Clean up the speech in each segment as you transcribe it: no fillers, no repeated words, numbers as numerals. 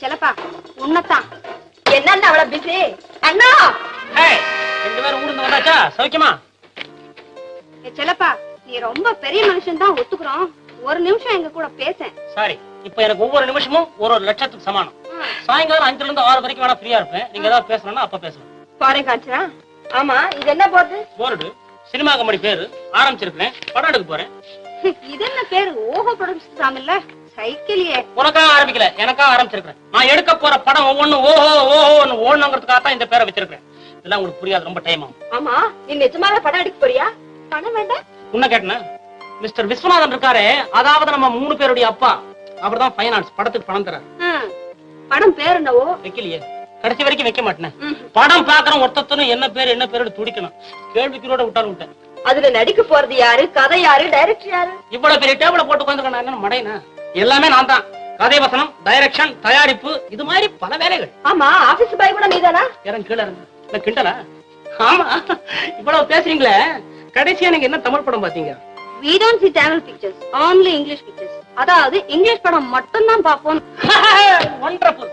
செல்லப்பா உன்னதான் என்னன்னு அவ்வளவு பிஸி அண்ணா. ரெண்டு பேரும் ஊர்ந்து வந்தாச்சா? சௌக்கியமா? செல்லப்பா நீ ரொம்ப பெரிய மனுஷன் தான் ஒத்துக்குறோம். ஒரு நிமிஷம் எங்க கூட பேச. சாரி, இப்ப எனக்கு ஒவ்வொரு நிமிஷமும் ஒரு லட்சத்துக்கு சமானம். சாயங்காலம் 5ல இருந்து 6 வரைக்கும் வேணா ஃப்ரீயா இருப்பேன். நீங்க ஏதாவது பேசணும்னா அப்ப பேசலாம். பாருங்க காஞ்சனா. ஆமா இது என்ன போர்டு? போர்டு சினிமா கம்பெனி பேரு. ஆரம்பிச்சிருக்கேன், படம் எடுக்க போறேன். இது என்ன பேரு? ஓஹோ ப்ரொடக்ஷன்ஸ் சாமில்ல சைக்கிளியே. உனக்கா ஆரம்பிக்கல, எனக்கா ஆரம்பிச்சிருக்கேன். நான் எடுக்க போற படம் ஒவ்வொன்னும் ஓஹோ ஓஹோன்னு ஓடணுங்கிறதுக்காக தான் இந்த பேரை வச்சிருக்கேன். இதெல்லாம் உங்களுக்கு புரியாது, ரொம்ப டைம் ஆகும். ஆமா நீ நிஜமாவே படம் எடுக்க போறியா? பணம் வேண்டாம். உன்ன கேட்டேன். மிஸ்டர் விஸ்வநாதன் இருக்காரு, அதாவது நம்ம 3 பேருடைய அப்பா. அவர் தான் ஃபைனான்ஸ், படத்துக்கு பணம் தராரு. படம் பேர் என்னவோ? வைக்கலையே, கடைசி வரைக்கும் வைக்க மாட்டேன். படம் பாக்குறோம் ஒருத்தனும் என்ன பேரு துடிக்கணும். கேள்விக்குறோட விட்டாலும் விட்டேன். அதுல நடிக்க போறது யாரு, கதை யாரு, டைரக்டர் யாரு? இவ்வளவு பெரிய டேபிள போட்டு உட்காந்துருக்கேன். என்ன மடைனா? எல்லாமே நான் தான். கதை வசனம், டைரக்ஷன், தயாரிப்பு, இது மாதிரி பல வேலைகள். ஆமா ஆபீஸ் பாய் கூட நீதானா? யாரும் கீழே இருந்த கிண்டலா? ஆமா, இவ்வளவு பேசுறீங்களே, கடைசியா நீங்க என்ன தமிழ் படம் பாத்தீங்க? We don't see Tamil pictures, only English pictures. அதாவது இங்கிலீஷ் படம் மட்டும் தான் பாப்போம். வண்டர்ஃபுல்.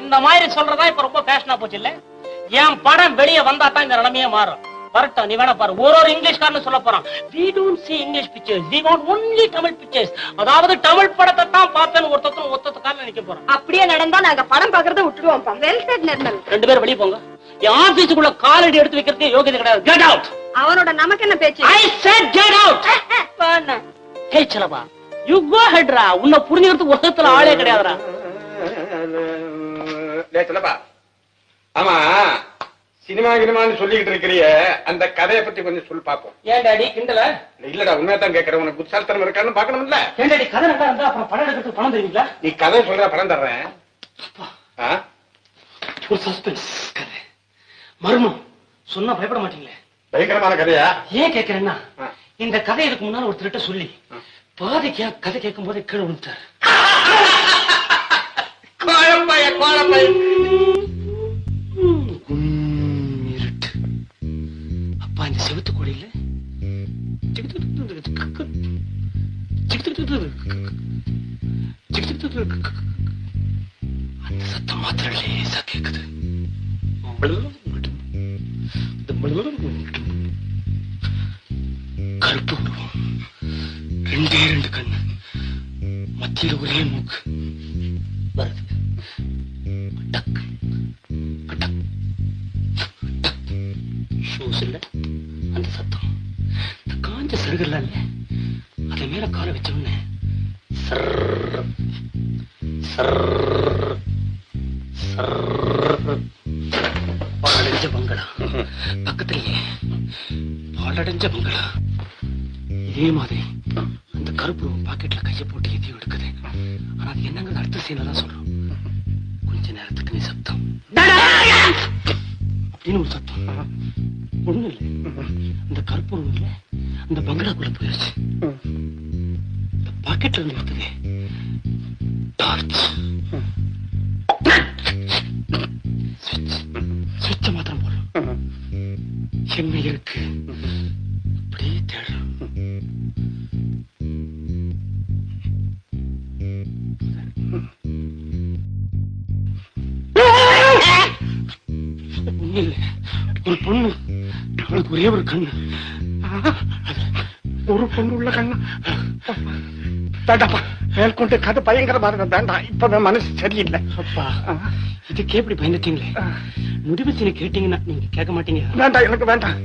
இந்த மாதிரி சொல்றதா இப்ப ரொம்ப ஃபேஷனா போச்சு இல்ல? என் படம் வெளியே வந்தா தான் இந்த நிலைமையே மாறும். வரட்டும், நீ வேணா பாரு. ஒரு இங்கிலீஷ்காரன்னு சொல்ல போறான். We don't see English pictures, we want only Tamil pictures. அதாவது தமிழ் படத்தை தான் பார்த்தேன்னு ஒருத்தத்துக்காக நிக்க போறான். அப்படியே நடந்தா நாங்க படம் பாக்குறத விட்டுடுவோம். Well set Nirmal. 2 பேரும் வெளிய போங்க. என் ஆபீஸ்க்குள்ள காலடி எடுத்து வைக்கிறதுக்கு யோகியதை கிடையாது. Get out. அவனோட நமக்கு என்ன பேச்சு? I said get out. போன. Hey செலவா, you go ahead ரா. உன்னை புரிஞ்சுக்கிறதுக்கு ஒருத்தத்துல ஆளே கிடையாதுடா. டேய் செலவா, ஆமா சினிமான்னு சொல்லிக்கிட்டு இருக்கிறிய, அந்த கதையை பத்தி கொஞ்சம் சொல்லி பாப்போம். ஏன் டாடி கிண்டல? இல்லடா, உண்மையதான் கேட்கறேன். உனக்கு புத்தால்தனம் இருக்கான்னு பாக்கணும்ல. ஏன் டாடி கதை நல்லா இருந்தா அப்புறம் படம் எடுக்கிறதுக்கு பணம் தருவீங்களா? நீ கதை சொல்ற, பணம் தர்றேன். ஒரு சஸ்பென்ஸ் கதை, மர்மம் சொன்னா பயப்பட மாட்டீங்களே? பயங்கரமான கதையா? ஏன் கேட்கிறேன்னா, இந்த கதை இதுக்கு முன்னால ஒருத்தர்கிட்ட சொல்லி பாதிக்கா கதை கேட்கும் போதே கீழே விழுந்தார். அப்பா இந்த செவத்து கோடியில அந்த சத்தம் மாத்திரம் லேசா கேக்குது. கருப்பு உருவம், 2 கண்ணு, மத்தியில ஒரே மூக்கு வருது. டக் டக் டக். ஷூஸ் இல்ல, அந்த சத்தம். இந்த காஞ்ச சருகல்ல அத மேல கால வச்ச உடனே பாலடைஞ்ச பங்களா பக்கத்திலேயே, பாலடைஞ்ச பங்களா. இதே மாதிரி அந்த கருப்பு பாக்கெட்ல கைய போட்டு எதையும் எடுக்குது. ஆனா அது என்னங்க அடுத்த சீன்ல தான் சொல்றோம். கொஞ்ச நேரத்துக்கு நீ சத்தம் அப்படின்னு ஒரு சத்தம். ஒண்ணு இல்லை, அந்த கருப்பு ஒண்ணு இல்லை, அந்த பங்களாக்குள்ள போயிருச்சு. இந்த பாக்கெட்ல இருந்து எடுத்தது டார்ச். சுவிட்ச மாத்திரம் போடுறோம். என்ன இருக்கு அப்படியே தேடுறோம். ஒரு பொண்ணு, அவளுக்கு ஒரே ஒரு கண்ணு. ஒரு பொண்ணு உள்ள கண்ணு. வேண்டாப்பா, மேற்கொண்டு கதை பயங்கரமா இருக்க வேண்டாம். இப்ப மனசு சரியில்லை. அப்பா இதுக்கு எப்படி பயந்துட்டீங்களே? முடிவு கேட்டீங்கன்னா நீங்க கேட்க மாட்டீங்க. வேண்டாம், எனக்கு வேண்டாம்.